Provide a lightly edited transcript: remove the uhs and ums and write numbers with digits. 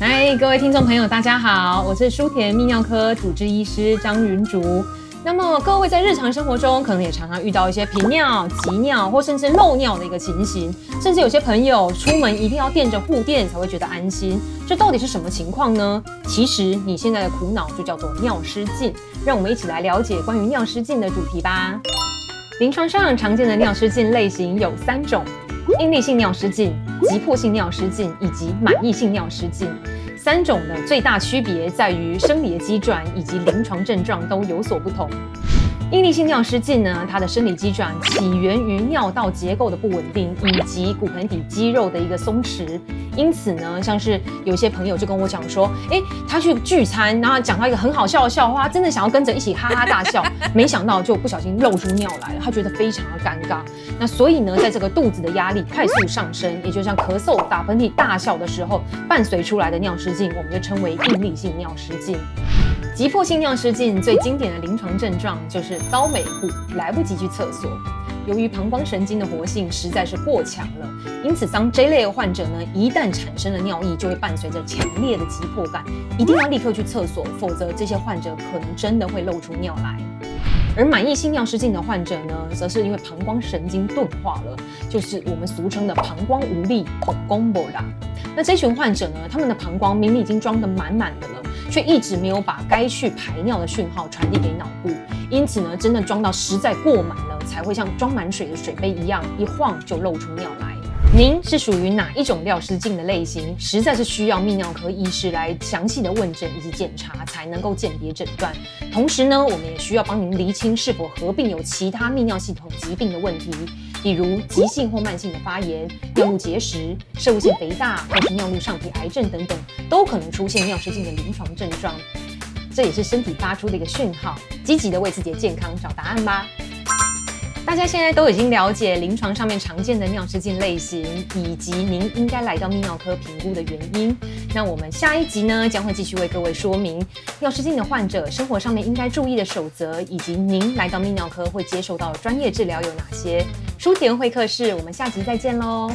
嗨，各位听众朋友，大家好，我是舒田泌尿科主治医师张云竹。那么各位在日常生活中，可能也常常遇到一些频尿、急尿或甚至漏尿的一个情形，甚至有些朋友出门一定要垫着护垫才会觉得安心。这到底是什么情况呢？其实你现在的苦恼就叫做尿失禁。让我们一起来了解关于尿失禁的主题吧。临床上常见的尿失禁类型有3种：应力性尿失禁、急迫性尿失禁以及满溢性尿失禁。3种的最大区别在于生理的机转以及临床症状都有所不同。应力性尿失禁呢，它的生理机转起源于尿道结构的不稳定以及骨盆底肌肉的一个松弛。因此呢，像是有些朋友就跟我讲说，他去聚餐，然后讲到一个很好笑的笑话，真的想要跟着一起哈哈大笑，没想到就不小心漏出尿来了，他觉得非常的尴尬。那所以呢，在这个肚子的压力快速上升，也就像咳嗽、打喷嚏、大笑的时候伴随出来的尿失禁，我们就称为应力性尿失禁。急迫性尿失禁最经典的临床症状就是高美户，来不及去厕所。由于膀胱神经的活性实在是过强了，因此当这类的患者呢，一旦产生了尿意，就会伴随着强烈的急迫感，一定要立刻去厕所，否则这些患者可能真的会漏出尿来。而满溢性尿失禁的患者呢，则是因为膀胱神经钝化了，就是我们俗称的膀胱无力膀胱无力。那这群患者呢，他们的膀胱明明已经装得满满的了，却一直没有把该去排尿的讯号传递给脑部，因此呢，真的装到实在过满了，才会像装满水的水杯一样，一晃就漏出尿来。您是属于哪一种尿失禁的类型？实在是需要泌尿科医师来详细的问诊以及检查，才能够鉴别诊断。同时呢，我们也需要帮您厘清是否合并有其他泌尿系统疾病的问题，比如急性或慢性的发炎、尿路结石、攝護腺肥大或是尿路上皮癌症等等，都可能出现尿失禁的临床症状。这也是身体发出的一个讯号，积极的为自己的健康找答案吧。大家现在都已经了解临床上面常见的尿失禁类型，以及您应该来到泌尿科评估的原因。那我们下一集呢，将会继续为各位说明尿失禁的患者生活上面应该注意的守则，以及您来到泌尿科会接受到的专业治疗有哪些。舒田会客室，我们下集再见喽。